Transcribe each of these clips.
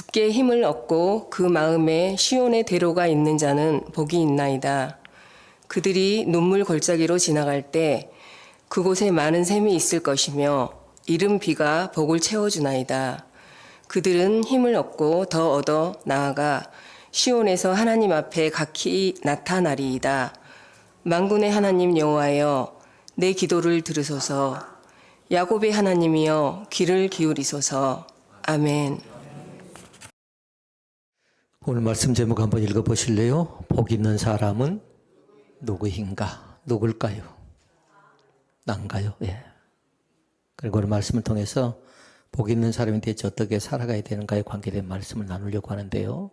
굳게 힘을 얻고 그 마음에 시온의 대로가 있는 자는 복이 있나이다. 그들이 눈물 골짜기로 지나갈 때 그곳에 많은 샘이 있을 것이며 이른 비가 복을 채워주나이다. 그들은 힘을 얻고 더 얻어 나아가 시온에서 하나님 앞에 각히 나타나리이다. 만군의 하나님 여호와여, 내 기도를 들으소서. 야곱의 하나님이여, 귀를 기울이소서. 아멘. 오늘 말씀 제목 한번 읽어보실래요? 복 있는 사람은 누구인가? 누굴까요? 난가요? 예. 그리고 오늘 말씀을 통해서 복 있는 사람이 대체 어떻게 살아가야 되는가에 관계된 말씀을 나누려고 하는데요.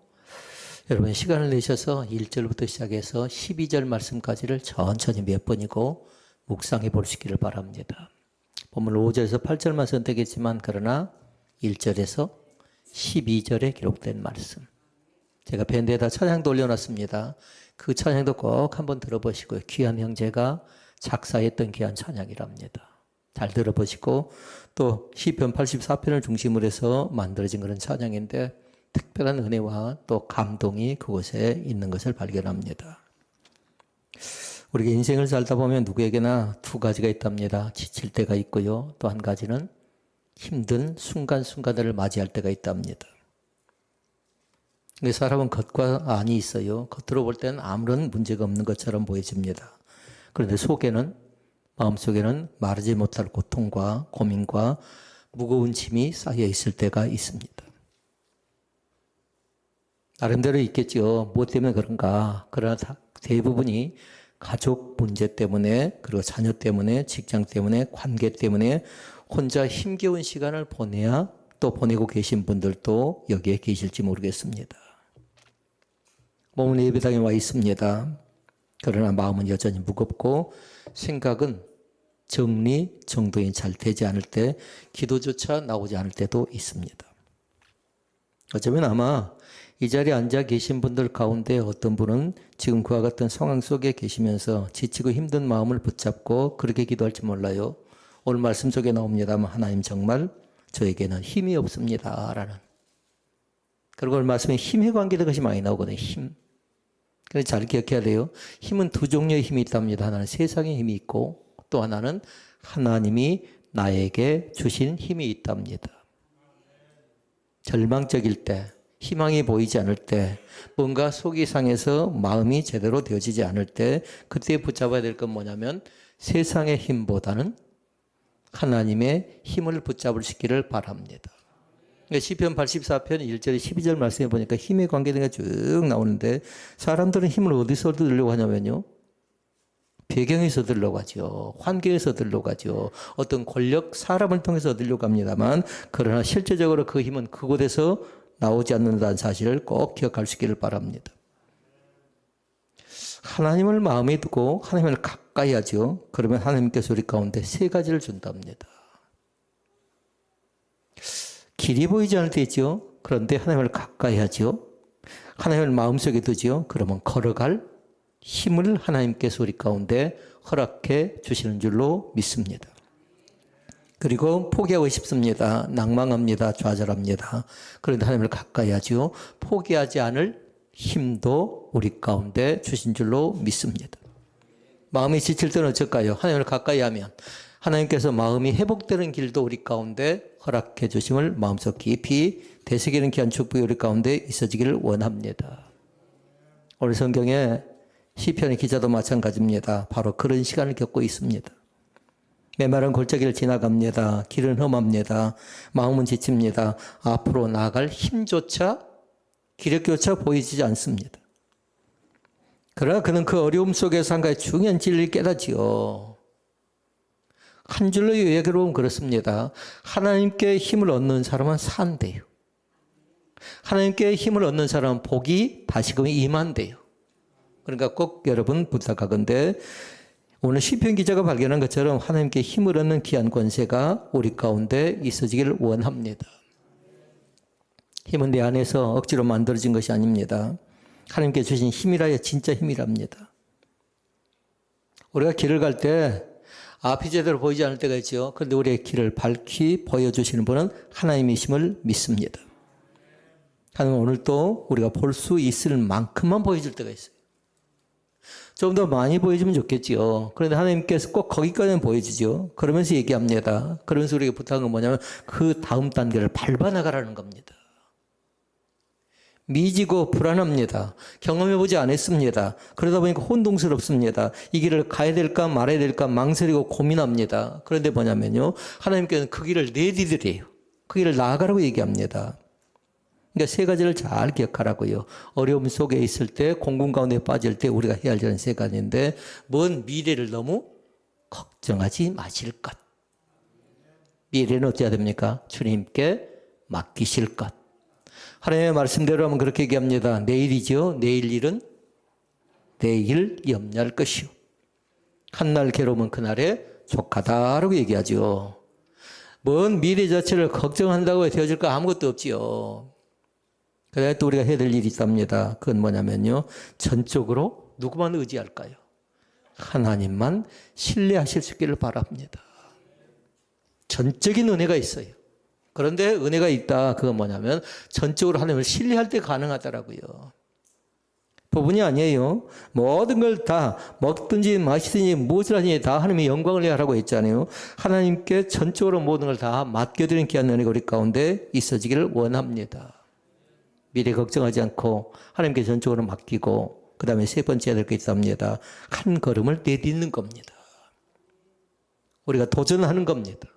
여러분 시간을 내셔서 1절부터 시작해서 12절 말씀까지를 천천히 몇 번이고 묵상해 보시기를 바랍니다. 본문 5절에서 8절만 선택했지만 그러나 1절에서 12절에 기록된 말씀. 제가 밴드에다 찬양도 올려놨습니다. 그 찬양도 꼭 한번 들어보시고요. 귀한 형제가 작사했던 귀한 찬양이랍니다. 잘 들어보시고 또 시편 84편을 중심으로 해서 만들어진 그런 찬양인데 특별한 은혜와 또 감동이 그곳에 있는 것을 발견합니다. 우리가 인생을 살다 보면 누구에게나 두 가지가 있답니다. 지칠 때가 있고요. 또 한 가지는 힘든 순간순간들을 맞이할 때가 있답니다. 사람은 겉과 안이 있어요. 겉으로 볼 때는 아무런 문제가 없는 것처럼 보여집니다. 그런데 마음속에는 말하지 못할 고통과 고민과 무거운 짐이 쌓여 있을 때가 있습니다. 나름대로 있겠죠. 무엇 때문에 그런가. 그러나 대부분이 가족 문제 때문에, 그리고 자녀 때문에, 직장 때문에, 관계 때문에 혼자 힘겨운 시간을 보내야 또 보내고 계신 분들도 여기에 계실지 모르겠습니다. 몸은 예배당에 와 있습니다. 그러나 마음은 여전히 무겁고 생각은 정리정돈이 잘 되지 않을 때, 기도조차 나오지 않을 때도 있습니다. 어쩌면 아마 이 자리에 앉아 계신 분들 가운데 어떤 분은 지금 그와 같은 상황 속에 계시면서 지치고 힘든 마음을 붙잡고 그렇게 기도할지 몰라요. 오늘 말씀 속에 나옵니다만 하나님 정말 저에게는 힘이 없습니다 라는. 그리고 오늘 말씀에 힘에 관계된 것이 많이 나오거든요. 힘. 그래서 잘 기억해야 돼요. 힘은 두 종류의 힘이 있답니다. 하나는 세상의 힘이 있고 또 하나는 하나님이 나에게 주신 힘이 있답니다. 절망적일 때, 희망이 보이지 않을 때, 뭔가 속이 상해서 마음이 제대로 되어지지 않을 때 그때 붙잡아야 될 건 뭐냐면 세상의 힘보다는 하나님의 힘을 붙잡으시기를 바랍니다. 시편 84편 1절 12절 말씀해 보니까 힘에 관계된 게 쭉 나오는데 사람들은 힘을 어디서 얻으려고 하냐면요. 배경에서 얻으려고 하죠. 환경에서 얻으려고 하죠. 어떤 권력, 사람을 통해서 얻으려고 합니다만 그러나 실제적으로 그 힘은 그곳에서 나오지 않는다는 사실을 꼭 기억할 수 있기를 바랍니다. 하나님을 마음에 두고 하나님을 가까이 하죠. 그러면 하나님께서 우리 가운데 세 가지를 준답니다. 길이 보이지 않을 때 있죠. 그런데 하나님을 가까이 하죠. 하나님을 마음속에 두죠. 그러면 걸어갈 힘을 하나님께서 우리 가운데 허락해 주시는 줄로 믿습니다. 그리고 포기하고 싶습니다. 낭망합니다. 좌절합니다. 그런데 하나님을 가까이 하죠. 포기하지 않을 힘도 우리 가운데 주신 줄로 믿습니다. 마음이 지칠 때는 어쩔까요? 하나님을 가까이 하면 하나님께서 마음이 회복되는 길도 우리 가운데 허락해 주심을 마음속 깊이 되새기는 귀한 축복이 우리 가운데 있어지기를 원합니다. 오늘 성경에 시편의 기자도 마찬가지입니다. 바로 그런 시간을 겪고 있습니다. 메마른 골짜기를 지나갑니다. 길은 험합니다. 마음은 지칩니다. 앞으로 나아갈 힘조차 기력조차 보이지 않습니다. 그러나 그는 그 어려움 속에서 한 가지 중요한 진리를 깨닫지요. 한 줄로 요약해 보면 그렇습니다. 하나님께 힘을 얻는 사람은 산대요. 하나님께 힘을 얻는 사람은 복이 다시금 임한대요. 그러니까 꼭 여러분 부탁하건대 오늘 시편 기자가 발견한 것처럼 하나님께 힘을 얻는 귀한 권세가 우리 가운데 있어지기를 원합니다. 힘은 내 안에서 억지로 만들어진 것이 아닙니다. 하나님께 주신 힘이라야 진짜 힘이랍니다. 우리가 길을 갈 때 앞이 제대로 보이지 않을 때가 있죠. 그런데 우리의 길을 밝히 보여주시는 분은 하나님이심을 믿습니다. 하나님은 오늘 또 우리가 볼 수 있을 만큼만 보여줄 때가 있어요. 좀 더 많이 보여주면 좋겠지요. 그런데 하나님께서 꼭 거기까지는 보여주죠. 그러면서 얘기합니다. 그러면서 우리가 부탁한 건 뭐냐면 그 다음 단계를 밟아나가라는 겁니다. 미지고 불안합니다. 경험해보지 않았습니다. 그러다 보니까 혼동스럽습니다. 이 길을 가야 될까 말아야 될까 망설이고 고민합니다. 그런데 뭐냐면요. 하나님께서는 그 길을 내디디래요. 그 길을 나아가라고 얘기합니다. 그러니까 세 가지를 잘 기억하라고요. 어려움 속에 있을 때, 공군 가운데 빠질 때 우리가 해야 할 일은 세 가지인데 먼 미래를 너무 걱정하지 마실 것. 미래는 어찌해야 됩니까? 주님께 맡기실 것. 하나님의 말씀대로 하면 그렇게 얘기합니다. 내일이죠. 내일 일은 내일 염려할 것이요. 한날 괴로우면 그날에 족하다라고 얘기하죠. 먼 미래 자체를 걱정한다고 되어질 거 아무것도 없지요. 그래야 또 우리가 해야 될 일이 있답니다. 그건 뭐냐면요. 전적으로 누구만 의지할까요? 하나님만 신뢰하실 수 있기를 바랍니다. 전적인 은혜가 있어요. 그런데 은혜가 있다. 그건 뭐냐면 전적으로 하나님을 신뢰할 때 가능하더라고요. 부분이 아니에요. 모든 걸 다 먹든지 마시든지 무엇을 하든지 다 하나님의 영광을 내야 하라고 했잖아요. 하나님께 전적으로 모든 걸 다 맡겨드리는 귀한 은혜가 우리 가운데 있어지기를 원합니다. 미래 걱정하지 않고 하나님께 전적으로 맡기고 그 다음에 세 번째 해야 될 게 있답니다. 한 걸음을 내딛는 겁니다. 우리가 도전하는 겁니다.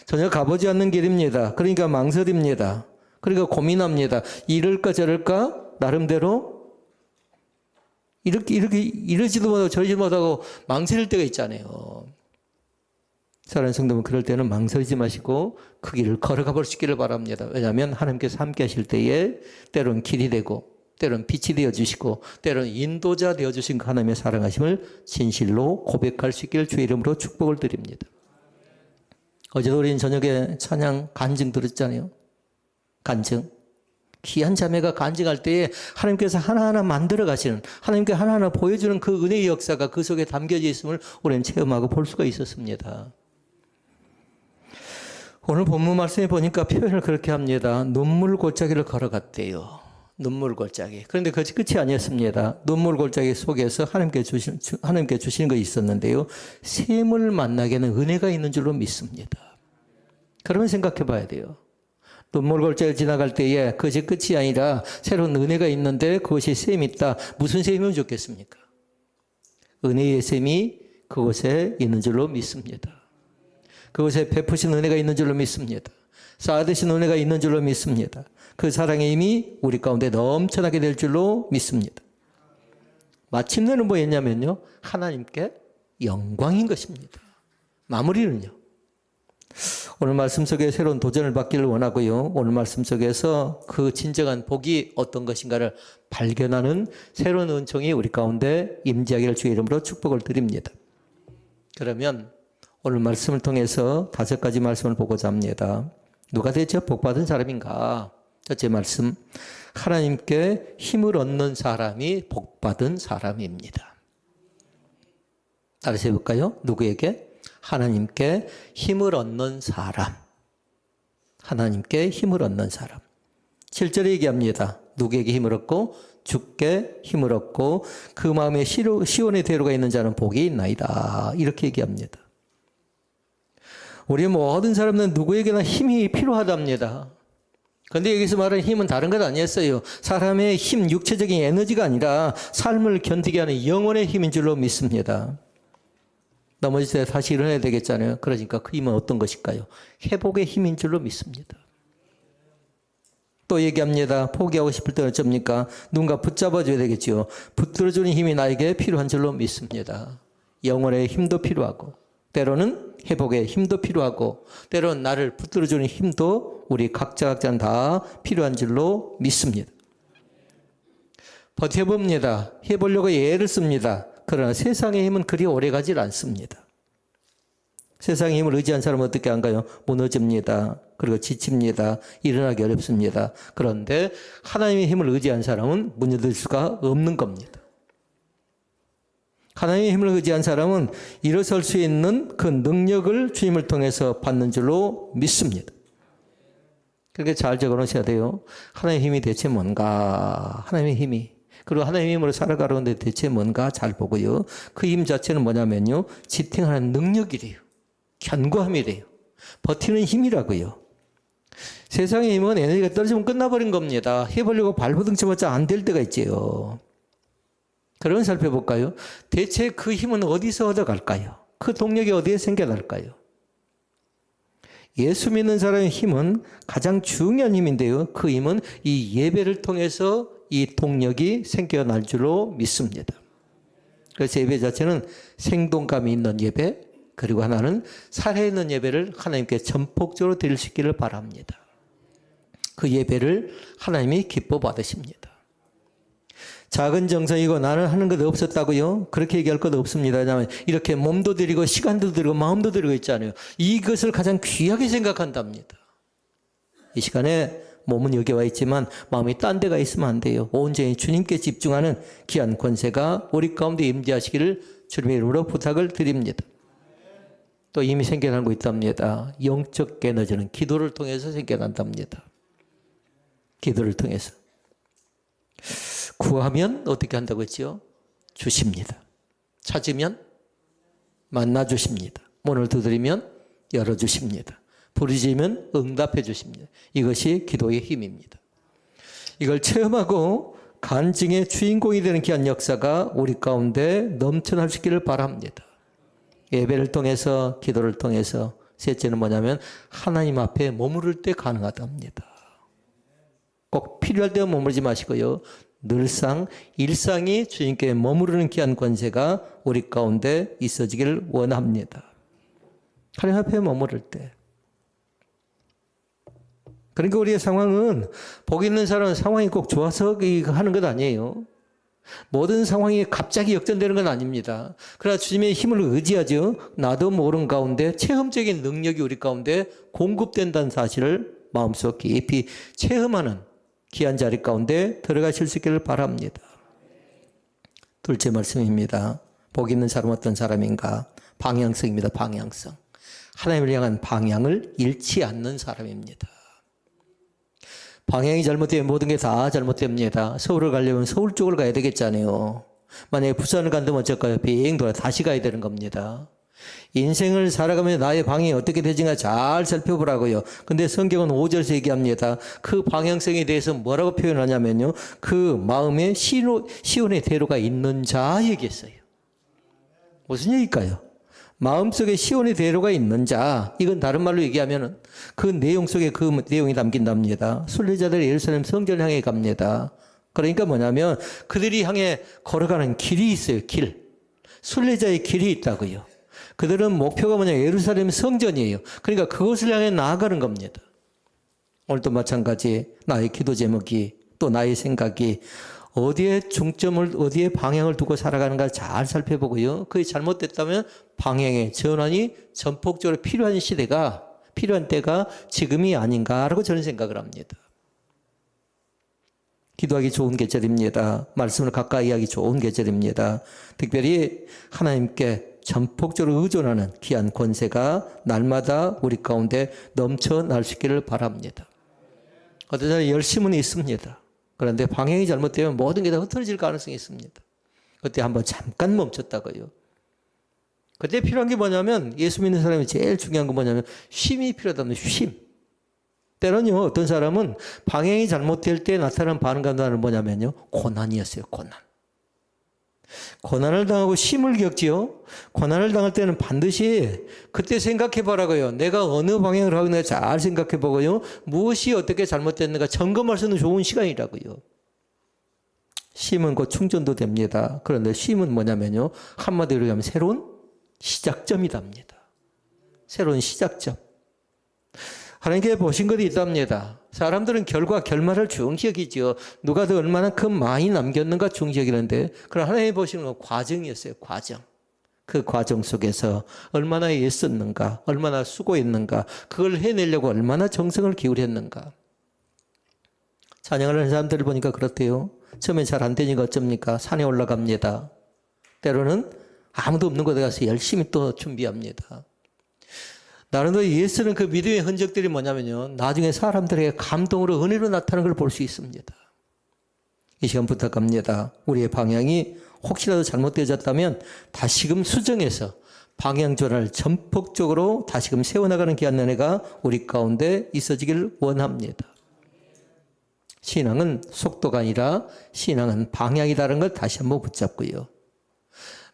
전혀 가보지 않는 길입니다. 그러니까 망설입니다. 그러니까 고민합니다. 이럴까 저럴까 나름대로 이러지도 못하고 저러지도 못하고 망설일 때가 있잖아요. 사랑하는 성도분 그럴 때는 망설이지 마시고 그 길을 걸어가 볼 수 있기를 바랍니다. 왜냐하면 하나님께서 함께 하실 때에 때로는 길이 되고 때로는 빛이 되어주시고 때로는 인도자 되어주신 그 하나님의 사랑하심을 진실로 고백할 수 있기를 주의 이름으로 축복을 드립니다. 어제도 우리는 저녁에 찬양 간증 들었잖아요. 간증. 귀한 자매가 간증할 때에 하나님께서 하나하나 만들어 가시는 하나님께 하나하나 보여주는 그 은혜의 역사가 그 속에 담겨져 있음을 우리는 체험하고 볼 수가 있었습니다. 오늘 본문 말씀에 보니까 표현을 그렇게 합니다. 눈물 골짜기를 걸어갔대요. 눈물 골짜기. 그런데 그것이 끝이 아니었습니다. 눈물 골짜기 속에서 하나님께 주시는 것이 있었는데요. 샘을 만나게는 은혜가 있는 줄로 믿습니다. 그러면 생각해 봐야 돼요. 눈물 골짜기를 지나갈 때에 그것이 끝이 아니라 새로운 은혜가 있는데 그것이 샘이 있다. 무슨 샘이면 좋겠습니까? 은혜의 샘이 그곳에 있는 줄로 믿습니다. 그곳에 베푸신 은혜가 있는 줄로 믿습니다. 쌓아두신 은혜가 있는 줄로 믿습니다. 그 사랑의 힘이 우리 가운데 넘쳐나게 될 줄로 믿습니다. 마침내는 뭐였냐면요. 하나님께 영광인 것입니다. 마무리는요. 오늘 말씀 속에 새로운 도전을 받기를 원하고요. 오늘 말씀 속에서 그 진정한 복이 어떤 것인가를 발견하는 새로운 은총이 우리 가운데 임재하기를 주의 이름으로 축복을 드립니다. 그러면 오늘 말씀을 통해서 5가지 말씀을 보고자 합니다. 누가 대체 복받은 사람인가? 첫째 말씀, 하나님께 힘을 얻는 사람이 복받은 사람입니다. 따라서 해볼까요? 누구에게? 하나님께 힘을 얻는 사람. 하나님께 힘을 얻는 사람. 7절에 얘기합니다. 누구에게 힘을 얻고? 주께 힘을 얻고 그 마음에 시온의 대로가 있는 자는 복이 있나이다. 이렇게 얘기합니다. 우리 모든 사람들은 누구에게나 힘이 필요하답니다. 그런데 여기서 말하는 힘은 다른 것 아니었어요. 사람의 힘, 육체적인 에너지가 아니라 삶을 견디게 하는 영혼의 힘인 줄로 믿습니다. 넘어질 때 다시 일어나야 되겠잖아요. 그러니까 그 힘은 어떤 것일까요? 회복의 힘인 줄로 믿습니다. 또 얘기합니다. 포기하고 싶을 때는 어쩝니까? 누군가 붙잡아줘야 되겠죠. 붙들어주는 힘이 나에게 필요한 줄로 믿습니다. 영혼의 힘도 필요하고 때로는 회복의 힘도 필요하고 때로는 나를 붙들어주는 힘도 우리 각자는 다 필요한 줄로 믿습니다. 버텨봅니다. 해보려고 애를 씁니다. 그러나 세상의 힘은 그리 오래가질 않습니다. 세상의 힘을 의지한 사람은 어떻게 한가요? 무너집니다. 그리고 지칩니다. 일어나기 어렵습니다. 그런데 하나님의 힘을 의지한 사람은 무너질 수가 없는 겁니다. 하나님의 힘을 의지한 사람은 일어설 수 있는 그 능력을 주님을 통해서 받는 줄로 믿습니다. 그렇게 잘 적어놓으셔야 돼요. 하나님의 힘이 대체 뭔가? 하나님의 힘이. 그리고 하나님의 힘으로 살아가려는데 대체 뭔가 잘 보고요. 그 힘 자체는 뭐냐면요. 지탱하는 능력이래요. 견고함이래요. 버티는 힘이라고요. 세상의 힘은 에너지가 떨어지면 끝나버린 겁니다. 해보려고 발버둥쳐봤자 안 될 때가 있지요. 그런 살펴볼까요? 대체 그 힘은 어디서 얻어갈까요? 그 동력이 어디에 생겨날까요? 예수 믿는 사람의 힘은 가장 중요한 힘인데요. 그 힘은 이 예배를 통해서 이 동력이 생겨날 줄로 믿습니다. 그래서 예배 자체는 생동감이 있는 예배, 그리고 하나는 살아있는 예배를 하나님께 전폭적으로 드릴 수 있기를 바랍니다. 그 예배를 하나님이 기뻐 받으십니다. 작은 정성이고 나는 하는 것 없었다고요? 그렇게 얘기할 것 없습니다. 왜냐하면 이렇게 몸도 드리고 시간도 드리고 마음도 드리고 있잖아요. 이것을 가장 귀하게 생각한답니다. 이 시간에 몸은 여기 와 있지만 마음이 딴 데가 있으면 안 돼요. 온전히 주님께 집중하는 귀한 권세가 우리 가운데 임재하시기를 주님의 이름으로 부탁을 드립니다. 또 이미 생겨나고 있답니다. 영적 에너지는 기도를 통해서 생겨난답니다. 기도를 통해서. 구하면 어떻게 한다고 했지요? 주십니다. 찾으면 만나 주십니다. 문을 두드리면 열어주십니다. 부르짖으면 응답해 주십니다. 이것이 기도의 힘입니다. 이걸 체험하고 간증의 주인공이 되는 귀한 역사가 우리 가운데 넘쳐날 수 있기를 바랍니다. 예배를 통해서, 기도를 통해서. 셋째는 뭐냐면 하나님 앞에 머무를 때 가능하답니다. 꼭 필요할 때 머무르지 마시고요. 늘상 일상이 주님께 머무르는 귀한 권세가 우리 가운데 있어지기를 원합니다. 하나님 앞에 머무를 때. 그러니까 우리의 상황은 복 있는 사람은 상황이 꼭 좋아서 하는 것 아니에요. 모든 상황이 갑자기 역전되는 건 아닙니다. 그러나 주님의 힘을 의지하죠. 나도 모르는 가운데 체험적인 능력이 우리 가운데 공급된다는 사실을 마음속 깊이 체험하는 귀한 자리 가운데 들어가실 수 있기를 바랍니다. 둘째 말씀입니다. 복 있는 사람 어떤 사람인가? 방향성입니다. 방향성. 하나님을 향한 방향을 잃지 않는 사람입니다. 방향이 잘못되면 모든 게 다 잘못됩니다. 서울을 가려면 서울 쪽으로 가야 되겠잖아요. 만약에 부산을 간다면 어쩔까요? 비행 돌아 다시 가야 되는 겁니다. 인생을 살아가면서 나의 방향이 어떻게 되지가 잘 살펴보라고요. 근데 성경은 5절에서 얘기합니다. 그 방향성에 대해서 뭐라고 표현하냐면요. 그 마음에 시온의 대로가 있는 자 얘기했어요. 무슨 얘기일까요? 마음속에 시온의 대로가 있는 자, 이건 다른 말로 얘기하면 그 내용 속에 그 내용이 담긴답니다. 순례자들이 예루살렘 성전을 향해 갑니다. 그러니까 뭐냐면 그들이 향해 걸어가는 길이 있어요. 길. 순례자의 길이 있다고요. 그들은 목표가 뭐냐? 예루살렘 성전이에요. 그러니까 그것을 향해 나아가는 겁니다. 오늘도 마찬가지 나의 기도 제목이 또 나의 생각이 어디에 중점을, 어디에 방향을 두고 살아가는가 잘 살펴보고요. 그게 잘못됐다면 방향의 전환이 전폭적으로 필요한 시대가, 필요한 때가 지금이 아닌가라고 저는 생각을 합니다. 기도하기 좋은 계절입니다. 말씀을 가까이 하기 좋은 계절입니다. 특별히 하나님께 전폭적으로 의존하는 귀한 권세가 날마다 우리 가운데 넘쳐날 수 있기를 바랍니다. 어떤 사람이 열심은 있습니다. 그런데 방향이 잘못되면 모든 게 다 흐트러질 가능성이 있습니다. 그때 한번 잠깐 멈췄다고요. 그때 필요한 게 뭐냐면 예수 믿는 사람이 제일 중요한 건 뭐냐면 쉼이 필요하다는 쉼. 때로는요 어떤 사람은 방향이 잘못될 때 나타나는 반응감은 뭐냐면요 고난이었어요. 고난을 당하고 쉼을 겪지요. 고난을 당할 때는 반드시 그때 생각해 보라고요. 내가 어느 방향을 하고 있는가 잘 생각해 보고요. 무엇이 어떻게 잘못됐는가 점검할 수 있는 좋은 시간이라고요. 쉼은 곧 충전도 됩니다. 그런데 쉼은 뭐냐면요. 한마디로 얘기하면 새로운 시작점이답니다. 새로운 시작점. 하나님께 보신 것이 있답니다. 사람들은 결과, 결말을 중시여기죠. 누가 더 얼마나 큰 많이 남겼는가 중시여기는데, 그럼 하나님이 보시는 건 과정이었어요. 과정. 그 과정 속에서 얼마나 애썼는가, 얼마나 수고했는가, 그걸 해내려고 얼마나 정성을 기울였는가. 찬양을 하는 사람들을 보니까 그렇대요. 처음에 잘 안 되니까 어쩝니까? 산에 올라갑니다. 때로는 아무도 없는 곳에 가서 열심히 또 준비합니다. 나름대로 예수는 그 믿음의 흔적들이 뭐냐면요, 나중에 사람들에게 감동으로 은혜로 나타나는 걸 볼 수 있습니다. 이 시간 부탁합니다. 우리의 방향이 혹시라도 잘못되어졌다면 다시금 수정해서 방향 전환을 전폭적으로 다시금 세워나가는 귀한 은혜가 우리 가운데 있어지길 원합니다. 신앙은 속도가 아니라 신앙은 방향이다라는 걸 다시 한번 붙잡고요.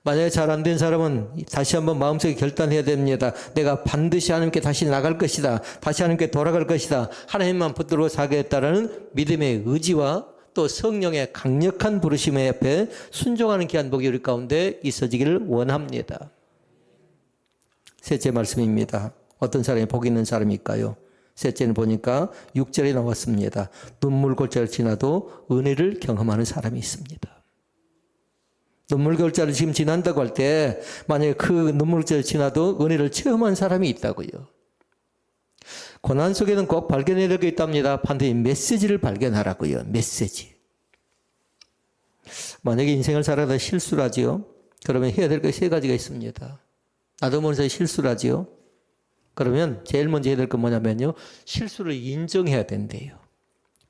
만약에 잘 안 된 사람은 다시 한번 마음속에 결단해야 됩니다. 내가 반드시 하나님께 다시 나갈 것이다. 다시 하나님께 돌아갈 것이다. 하나님만 붙들고 살겠다라는 믿음의 의지와 또 성령의 강력한 부르심의 앞에 순종하는 귀한 복이 우리 가운데 있어지기를 원합니다. 셋째 말씀입니다. 어떤 사람이 복 있는 사람일까요? 셋째는 보니까 6절에 나왔습니다. 눈물 골짜기를 지나도 은혜를 경험하는 사람이 있습니다. 눈물 골짜기를 지금 지난다고 할 때 만약에 그 눈물 골짜기를 지나도 은혜를 체험한 사람이 있다고요. 고난 속에는 꼭 발견해야 될 게 있답니다. 반드시 메시지를 발견하라고요. 메시지. 만약에 인생을 살아가다 실수를 하지요. 그러면 해야 될 게 세 가지가 있습니다. 나도 모르면서 실수를 하지요. 그러면 제일 먼저 해야 될 건 뭐냐면요, 실수를 인정해야 된대요.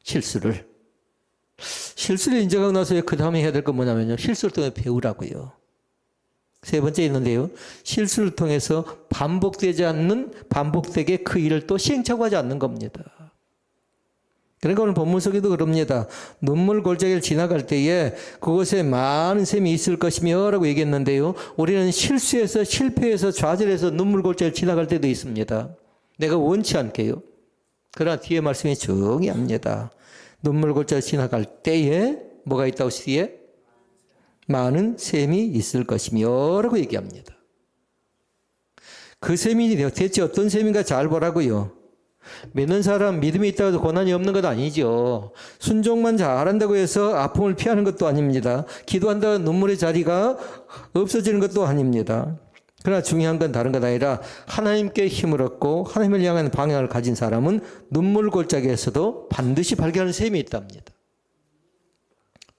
실수를 인정하고 나서 그 다음에 해야 될 건 뭐냐면요, 실수를 통해 배우라고요. 세 번째 있는데요, 실수를 통해서 반복되게 그 일을 또 시행착오하지 않는 겁니다. 그러니까 오늘 본문 속에도 그럽니다. 눈물 골짜기를 지나갈 때에 그곳에 많은 샘이 있을 것이며 라고 얘기했는데요, 우리는 실수해서 실패해서 좌절해서 눈물 골짜기를 지나갈 때도 있습니다. 내가 원치 않게요. 그러나 뒤에 말씀이 정의합니다. 눈물 골짜기를 지나갈 때에 뭐가 있다고 뒤에? 많은 샘이 있을 것이며 라고 얘기합니다. 그 샘이 대체 어떤 샘인가 잘 보라고요. 믿는 사람 믿음이 있다고 해서 고난이 없는 것 아니죠. 순종만 잘한다고 해서 아픔을 피하는 것도 아닙니다. 기도한다고 눈물의 자리가 없어지는 것도 아닙니다. 그러나 중요한 건 다른 것 아니라 하나님께 힘을 얻고 하나님을 향한 방향을 가진 사람은 눈물 골짜기에서도 반드시 발견하는 셈이 있답니다.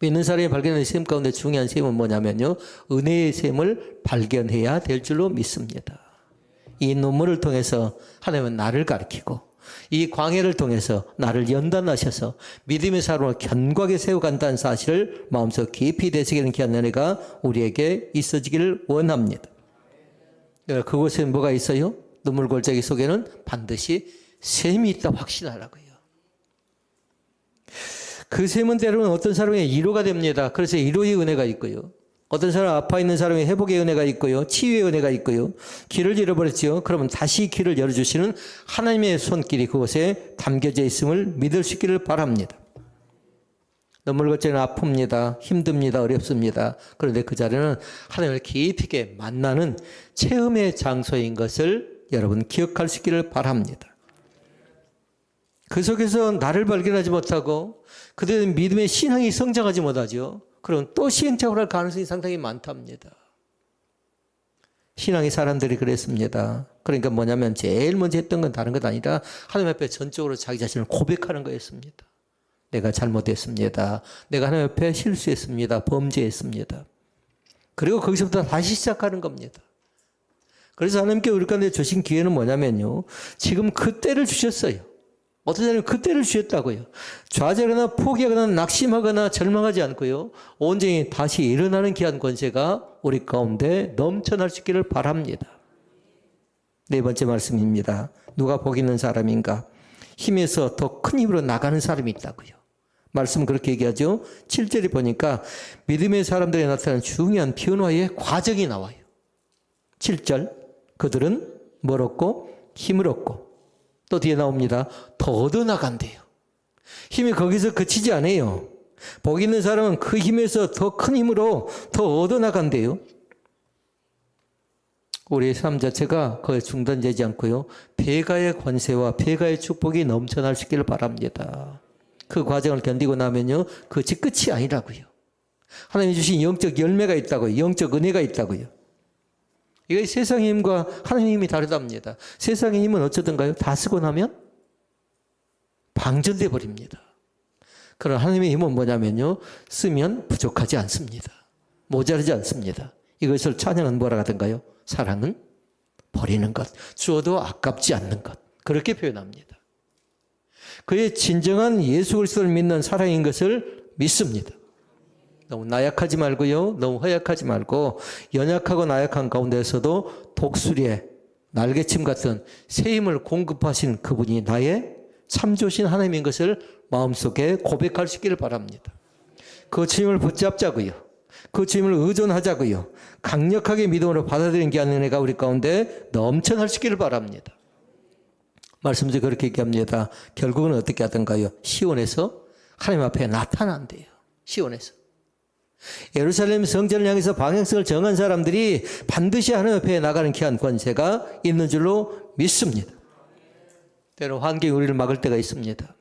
믿는 사람이 발견하는 셈 가운데 중요한 셈은 뭐냐면요, 은혜의 셈을 발견해야 될 줄로 믿습니다. 이 눈물을 통해서 하나님은 나를 가리키고 이 광해를 통해서 나를 연단하셔서 믿음의 사람을 견고하게 세워간다는 사실을 마음속 깊이 되새기는 귀한 은혜가 우리에게 있어지기를 원합니다. 그곳에 뭐가 있어요? 눈물 골짜기 속에는 반드시 샘이 있다 확신하라고요. 그 샘은 때로는 어떤 사람의 위로가 됩니다. 그래서 위로의 은혜가 있고요. 어떤 사람 아파 있는 사람의 회복의 은혜가 있고요. 치유의 은혜가 있고요. 길을 잃어버렸죠. 그러면 다시 길을 열어주시는 하나님의 손길이 그곳에 담겨져 있음을 믿을 수 있기를 바랍니다. 눈물 골짜기는 아픕니다. 힘듭니다. 어렵습니다. 그런데 그 자리는 하나님을 깊이 있게 만나는 체험의 장소인 것을 여러분 기억할 수 있기를 바랍니다. 그 속에서 나를 발견하지 못하고 그들은 믿음의 신앙이 성장하지 못하죠. 그럼 또 시행착오를 할 가능성이 상당히 많답니다. 신앙의 사람들이 그랬습니다. 그러니까 뭐냐면 제일 먼저 했던 건 다른 것 아니라 하나님 앞에 전적으로 자기 자신을 고백하는 거였습니다. 내가 잘못했습니다. 내가 하나님 앞에 실수했습니다. 범죄했습니다. 그리고 거기서부터 다시 시작하는 겁니다. 그래서 하나님께 우리 가운데 주신 기회는 뭐냐면요, 지금 그 때를 주셨어요. 어떤 사람은 그 때를 주셨다고요. 좌절하거나 포기하거나 낙심하거나 절망하지 않고요, 온전히 다시 일어나는 귀한 권세가 우리 가운데 넘쳐날 수 있기를 바랍니다. 네 번째 말씀입니다. 누가 복 있는 사람인가? 힘에서 더 큰 힘으로 나가는 사람이 있다고요. 말씀은 그렇게 얘기하죠. 7절에 보니까 믿음의 사람들에 나타나는 중요한 변화의 과정이 나와요. 7절, 그들은 뭘 얻고? 힘을 얻고, 또 뒤에 나옵니다. 더 얻어나간대요. 힘이 거기서 그치지 않아요. 복 있는 사람은 그 힘에서 더 큰 힘으로 더 얻어나간대요. 우리의 삶 자체가 거기에 중단되지 않고요, 배가의 권세와 배가의 축복이 넘쳐날 수 있기를 바랍니다. 그 과정을 견디고 나면요, 그것이 끝이 아니라고요. 하나님이 주신 영적 열매가 있다고요. 영적 은혜가 있다고요. 이거 세상의 힘과 하나님의 힘이 다르답니다. 세상의 힘은 어쩌던가요? 다 쓰고 나면 방전돼 버립니다. 그러나 하나님의 힘은 뭐냐면요, 쓰면 부족하지 않습니다. 모자르지 않습니다. 이것을 찬양은 뭐라 하던가요? 사랑은 버리는 것, 주어도 아깝지 않는 것, 그렇게 표현합니다. 그의 진정한 예수 그리스도를 믿는 사랑인 것을 믿습니다. 너무 나약하지 말고요, 너무 허약하지 말고 연약하고 나약한 가운데서도 독수리의 날개침 같은 새 힘을 공급하신 그분이 나의 참조신 하나님인 것을 마음속에 고백할 수 있기를 바랍니다. 그 주님을 붙잡자고요, 그 주님을 의존하자고요, 강력하게 믿음으로 받아들이는 게 아닌 은혜가 우리 가운데 넘쳐날 수 있기를 바랍니다. 말씀도 그렇게 얘기합니다. 결국은 어떻게 하던가요? 시온에서 하나님 앞에 나타난대요. 시온에서. 예루살렘 성전을 향해서 방향성을 정한 사람들이 반드시 하나님 앞에 나가는 귀한 권세가 있는 줄로 믿습니다. 때로는 환경이 우리를 막을 때가 있습니다.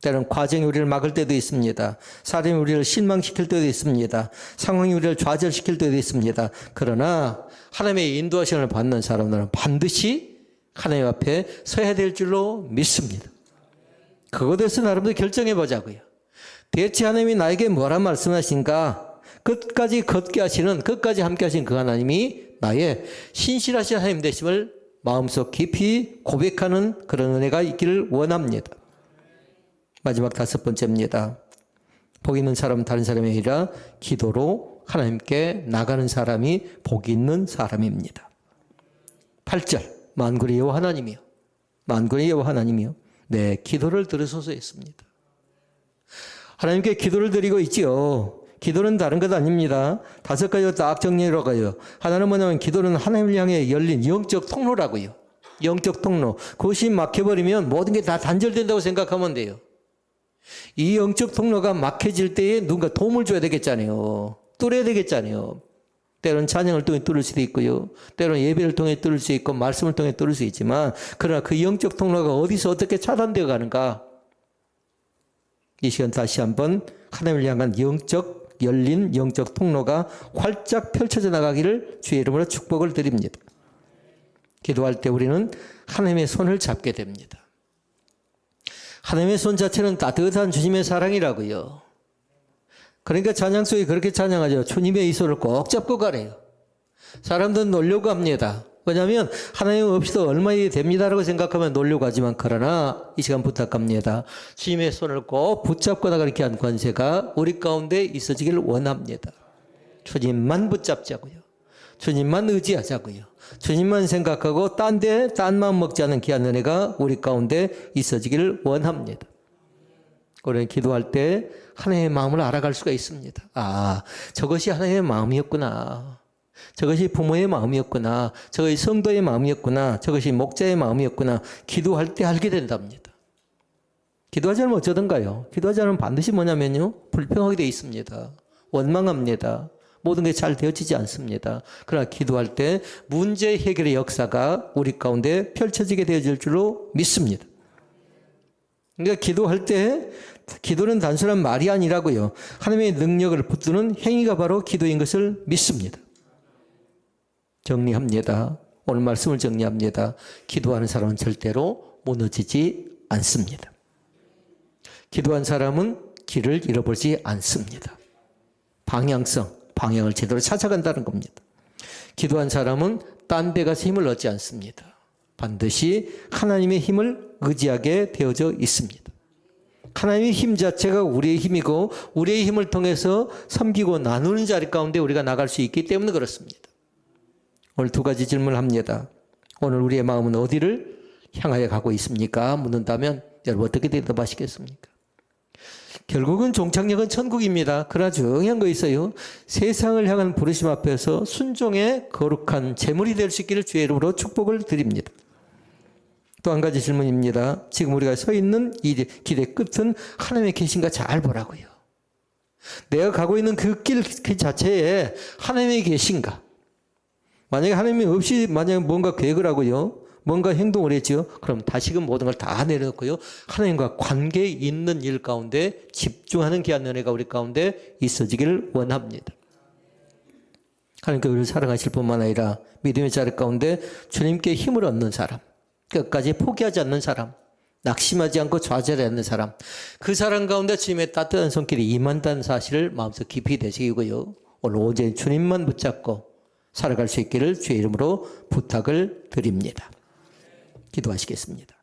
때로는 과정이 우리를 막을 때도 있습니다. 사람이 우리를 실망시킬 때도 있습니다. 상황이 우리를 좌절시킬 때도 있습니다. 그러나 하나님의 인도하심을 받는 사람들은 반드시 하나님 앞에 서야 될 줄로 믿습니다. 그것에 대해서 나름대로 결정해 보자고요. 대체 하나님이 나에게 뭐라 말씀하신가? 끝까지 걷게 하시는, 끝까지 함께 하신 그 하나님이 나의 신실하신 하나님 되심을 마음속 깊이 고백하는 그런 은혜가 있기를 원합니다. 마지막 5번째입니다. 복 있는 사람은 다른 사람이 아니라 기도로 하나님께 나가는 사람이 복 있는 사람입니다. 8절 만군의 여호와 하나님이요, 만군의 여호와 하나님이요, 내 기도를 들으소서 했습니다. 하나님께 기도를 드리고 있지요. 기도는 다른 것 아닙니다. 5가지로 딱 정리해라고요. 하나는 뭐냐면 기도는 하나님을 향해 열린 영적 통로라고요. 영적 통로. 그것이 막혀버리면 모든 게 다 단절된다고 생각하면 돼요. 이 영적 통로가 막혀질 때에 누군가 도움을 줘야 되겠잖아요. 뚫어야 되겠잖아요. 때로는 찬양을 통해 뚫을 수도 있고요, 때로는 예배를 통해 뚫을 수 있고 말씀을 통해 뚫을 수 있지만, 그러나 그 영적 통로가 어디서 어떻게 차단되어 가는가? 이 시간 다시 한번 하나님을 향한 열린 영적 통로가 활짝 펼쳐져 나가기를 주의 이름으로 축복을 드립니다. 기도할 때 우리는 하나님의 손을 잡게 됩니다. 하나님의 손 자체는 따뜻한 주님의 사랑이라고요. 그러니까 찬양 속에 그렇게 찬양하죠. 주님의 이 손을 꼭 잡고 가래요. 사람들은 놀려고 합니다. 왜냐하면 하나님 없이도 얼마나 됩니다라고 생각하면 놀려고 하지만, 그러나 이 시간 부탁합니다. 주님의 손을 꼭 붙잡고 나가는 귀한 권세가 우리 가운데 있어지기를 원합니다. 주님만 붙잡자고요, 주님만 의지하자고요, 주님만 생각하고 딴 마음 먹지 않은 귀한 은혜가 우리 가운데 있어지기를 원합니다. 우리는 기도할 때 하나님의 마음을 알아갈 수가 있습니다. 아, 저것이 하나님의 마음이었구나, 저것이 부모의 마음이었구나, 저것이 성도의 마음이었구나, 저것이 목자의 마음이었구나. 기도할 때 알게 된답니다. 기도하지 않으면 어쩌던가요? 기도하지 않으면 반드시 뭐냐면요, 불평하게 되어 있습니다. 원망합니다. 모든 게 잘 되어지지 않습니다. 그러나 기도할 때 문제 해결의 역사가 우리 가운데 펼쳐지게 되어질 줄로 믿습니다. 그러니까 기도할 때 기도는 단순한 말이 아니라고요, 하나님의 능력을 붙드는 행위가 바로 기도인 것을 믿습니다. 정리합니다. 오늘 말씀을 정리합니다. 기도하는 사람은 절대로 무너지지 않습니다. 기도한 사람은 길을 잃어버리지 않습니다. 방향을 제대로 찾아간다는 겁니다. 기도한 사람은 딴 데 가서 힘을 얻지 않습니다. 반드시 하나님의 힘을 의지하게 되어져 있습니다. 하나님의 힘 자체가 우리의 힘이고, 우리의 힘을 통해서 섬기고 나누는 자리 가운데 우리가 나갈 수 있기 때문에 그렇습니다. 오늘 2가지 질문을 합니다. 오늘 우리의 마음은 어디를 향하여 가고 있습니까? 묻는다면 여러분 어떻게 대답하시겠습니까? 결국은 종착역은 천국입니다. 그러나 중요한 거 있어요. 세상을 향한 부르심 앞에서 순종의 거룩한 제물이 될 수 있기를 주의 이름으로 축복을 드립니다. 또 한 가지 질문입니다. 지금 우리가 서 있는 이 길의 끝은 하나님의 계신가 잘 보라고요. 내가 가고 있는 그 길 그 자체에 하나님의 계신가? 만약에 하나님이 없이 만약에 뭔가 계획을 하고요, 뭔가 행동을 했죠, 그럼 다시금 모든 걸 다 내려놓고요, 하나님과 관계 있는 일 가운데 집중하는 귀한 은혜가 우리 가운데 있어지기를 원합니다. 하나님께 우리를 사랑하실 뿐만 아니라 믿음의 자리 가운데 주님께 힘을 얻는 사람, 끝까지 포기하지 않는 사람, 낙심하지 않고 좌절하지 않는 사람, 그 사람 가운데 주님의 따뜻한 손길이 임한다는 사실을 마음속 깊이 되새기고요, 오늘 오직 주님만 붙잡고 살아갈 수 있기를 주의 이름으로 부탁을 드립니다. 기도하시겠습니다.